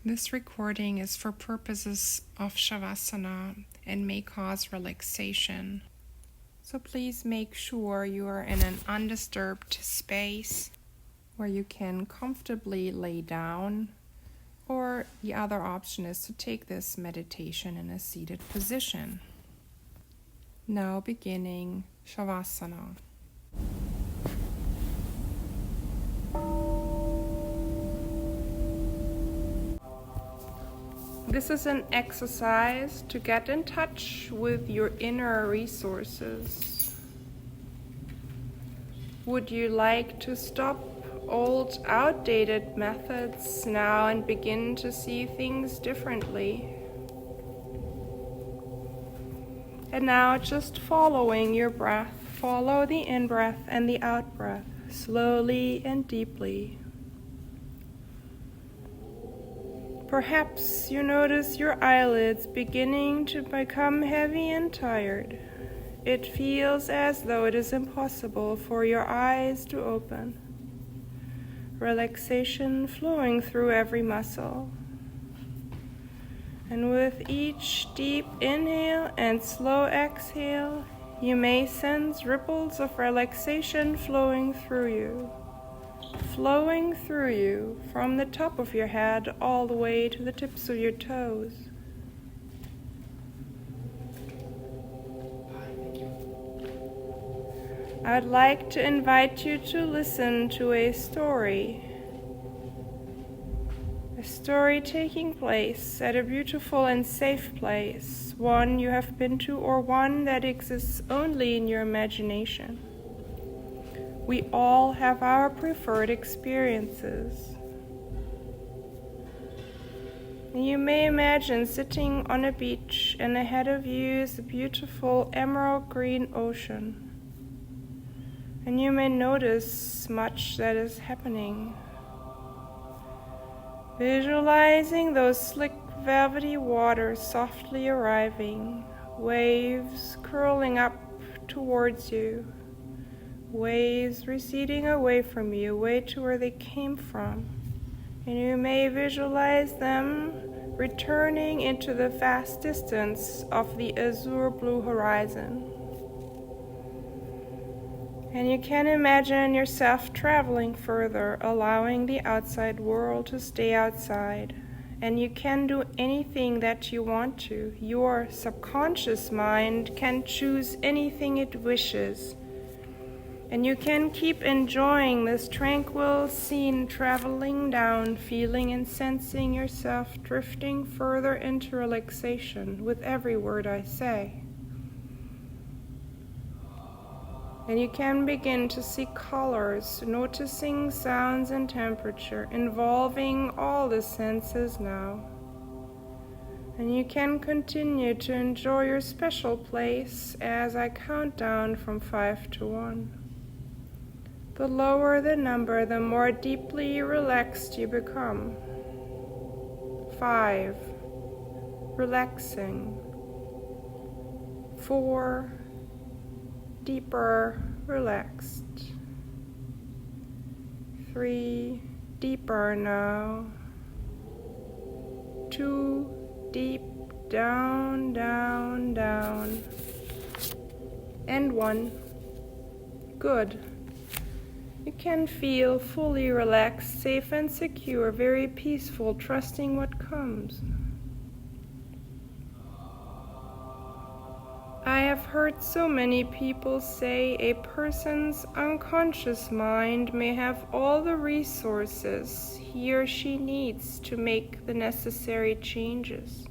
This recording is for purposes of Shavasana and may cause relaxation. So please make sure you are in an undisturbed space where you can comfortably lay down, or the other option is to take this meditation in a seated position. Now beginning Shavasana. This is an exercise to get in touch with your inner resources. Would you like to stop old, outdated methods now and begin to see things differently? And now just following your breath, follow the in-breath and the out-breath, slowly and deeply. Perhaps you notice your eyelids beginning to become heavy and tired. It feels as though it is impossible for your eyes to open. Relaxation flowing through every muscle. And with each deep inhale and slow exhale, you may sense ripples of relaxation flowing through you from the top of your head all the way to the tips of your toes. I'd like to invite you to listen to a story taking place at a beautiful and safe place, one you have been to or one that exists only in your imagination. We all have our preferred experiences. You may imagine sitting on a beach and ahead of you is a beautiful emerald green ocean. And you may notice much that is happening. Visualizing those slick velvety waters softly arriving, waves curling up towards you. Waves receding away from you, away to where they came from. And you may visualize them returning into the vast distance of the azure blue horizon. And you can imagine yourself traveling further, allowing the outside world to stay outside. And you can do anything that you want to. Your subconscious mind can choose anything it wishes. And you can keep enjoying this tranquil scene, traveling down, feeling and sensing yourself drifting further into relaxation with every word I say. And you can begin to see colors, noticing sounds and temperature, involving all the senses now. And you can continue to enjoy your special place as I count down from 5 to 1. The lower the number, the more deeply relaxed you become. 5, relaxing. 4, deeper, relaxed. 3, deeper now. 2, deep, down, down, down. And 1, good. You can feel fully relaxed, safe and secure, very peaceful, trusting what comes. I have heard so many people say a person's unconscious mind may have all the resources he or she needs to make the necessary changes,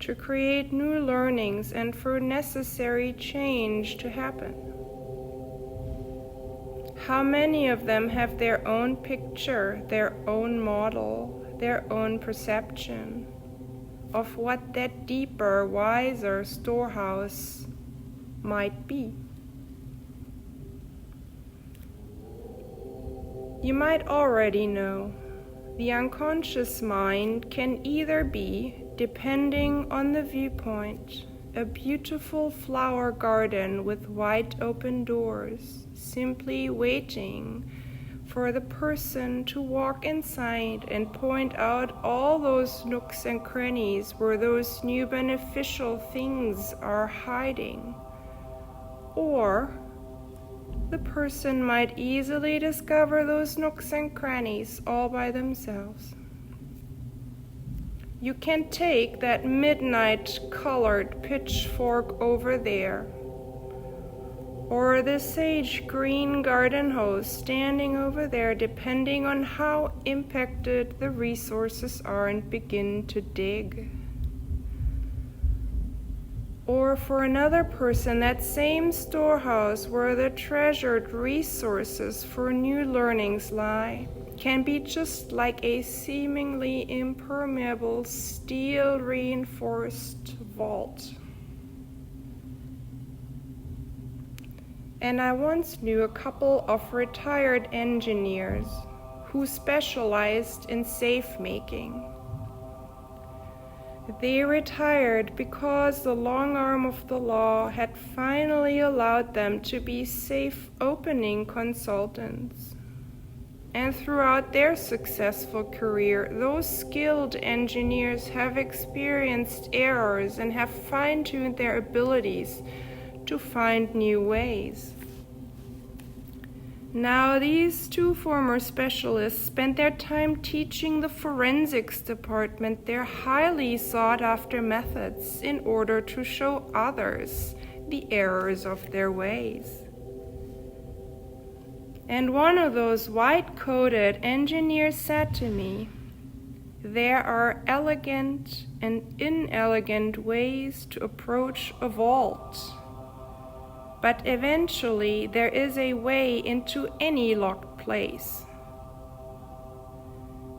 to create new learnings, and for necessary change to happen. How many of them have their own picture, their own model, their own perception of what that deeper, wiser storehouse might be? You might already know the unconscious mind can either be, depending on the viewpoint, a beautiful flower garden with wide open doors, simply waiting for the person to walk inside and point out all those nooks and crannies where those new beneficial things are hiding. Or the person might easily discover those nooks and crannies all by themselves. You can take that midnight colored pitchfork over there, or the sage green garden hose standing over there, depending on how impacted the resources are, and begin to dig. Or for another person, that same storehouse where the treasured resources for new learnings lie can be just like a seemingly impermeable steel-reinforced vault. And I once knew a couple of retired engineers who specialized in safe making. They retired because the long arm of the law had finally allowed them to be safe opening consultants. And throughout their successful career, those skilled engineers have experienced errors and have fine-tuned their abilities to find new ways. Now, these two former specialists spent their time teaching the forensics department their highly sought-after methods in order to show others the errors of their ways. And one of those white-coated engineers said to me, "There are elegant and inelegant ways to approach a vault. But eventually there is a way into any locked place."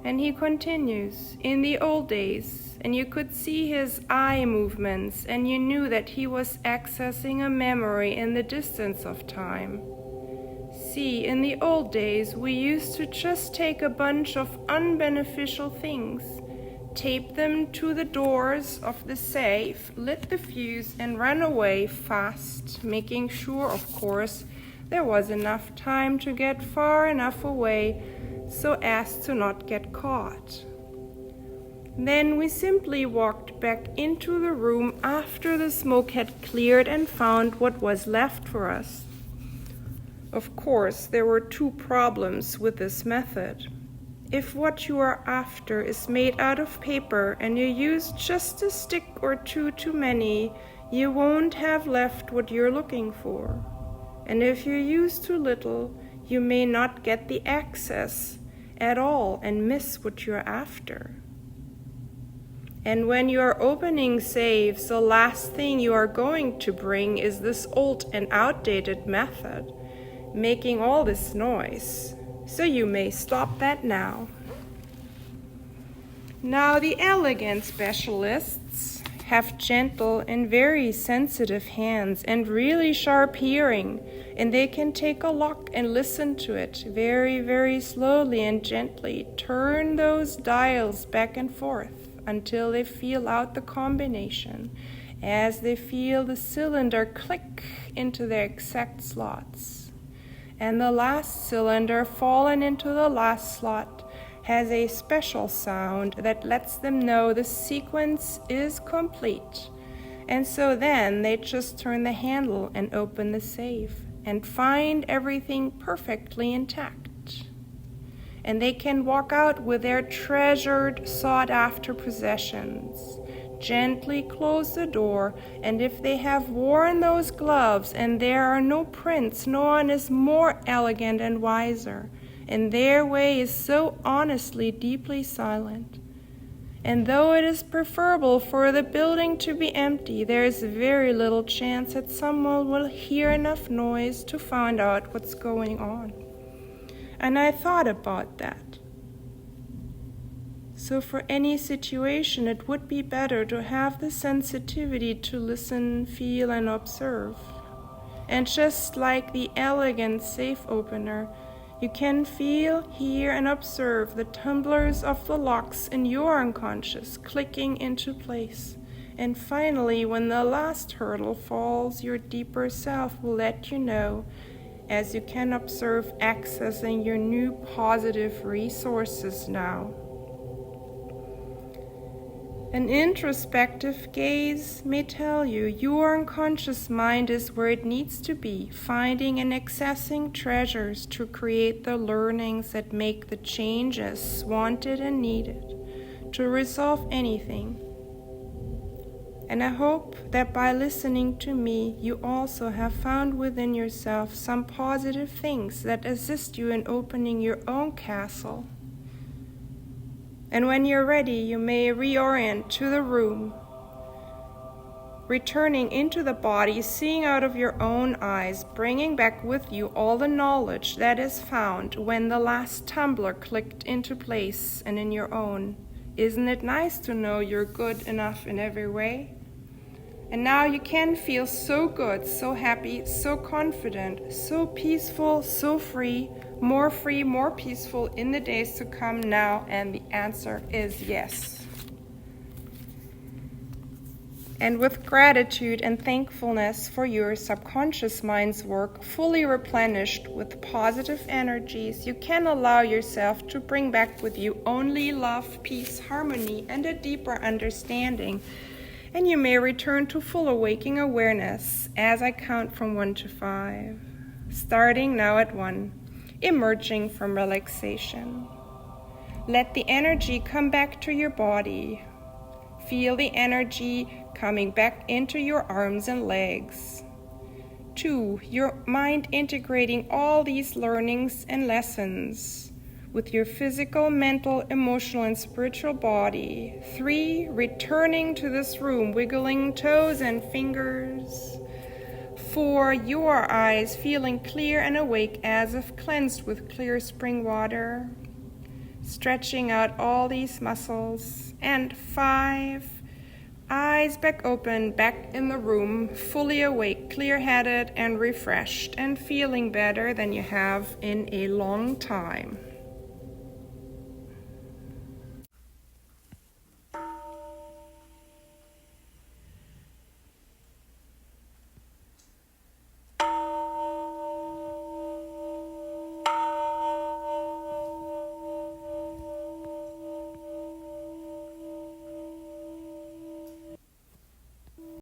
And he continues, "In the old days, and you could see his eye movements, and you knew that he was accessing a memory in the distance of time. See, in the old days, we used to just take a bunch of unbeneficial things, tape them to the doors of the safe, lit the fuse, and ran away fast, making sure, of course, there was enough time to get far enough away so as to not get caught. Then we simply walked back into the room after the smoke had cleared and found what was left for us. Of course, there were two problems with this method. If what you are after is made out of paper and you use just a stick or two too many, you won't have left what you're looking for. And if you use too little, you may not get the access at all and miss what you're after. And when you are opening safes, the last thing you are going to bring is this old and outdated method, making all this noise. So you may stop that now. Now, the elegant specialists have gentle and very sensitive hands and really sharp hearing, and they can take a lock and listen to it very, very slowly and gently, turn those dials back and forth until they feel out the combination, as they feel the cylinder click into their exact slots. And the last cylinder fallen into the last slot has a special sound that lets them know the sequence is complete. And so then they just turn the handle and open the safe and find everything perfectly intact. And they can walk out with their treasured, sought-after possessions. Gently close the door, and if they have worn those gloves and there are no prints, no one is more elegant and wiser, and their way is so honestly deeply silent. And though it is preferable for the building to be empty, there is very little chance that someone will hear enough noise to find out what's going on. And I thought about that. So for any situation, it would be better to have the sensitivity to listen, feel, and observe. And just like the elegant safe opener, you can feel, hear, and observe the tumblers of the locks in your unconscious clicking into place. And finally, when the last hurdle falls, your deeper self will let you know, as you can observe accessing your new positive resources now. An introspective gaze may tell you your unconscious mind is where it needs to be, finding and accessing treasures to create the learnings that make the changes wanted and needed to resolve anything. And I hope that by listening to me, you also have found within yourself some positive things that assist you in opening your own castle. And when you're ready, you may reorient to the room, returning into the body, seeing out of your own eyes, bringing back with you all the knowledge that is found when the last tumbler clicked into place and in your own. Isn't it nice to know you're good enough in every way? And now you can feel so good, so happy, so confident, so peaceful, so free, more peaceful in the days to come now, and the answer is yes. And with gratitude and thankfulness for your subconscious mind's work, fully replenished with positive energies, you can allow yourself to bring back with you only love, peace, harmony, and a deeper understanding. And you may return to full awakening awareness as I count from 1 to 5. Starting now at 1, emerging from relaxation. Let the energy come back to your body. Feel the energy coming back into your arms and legs. 2, your mind integrating all these learnings and lessons with your physical, mental, emotional, and spiritual body. 3, returning to this room, wiggling toes and fingers. 4, your eyes feeling clear and awake as if cleansed with clear spring water, stretching out all these muscles. And 5, eyes back open, back in the room, fully awake, clear-headed, and refreshed, and feeling better than you have in a long time.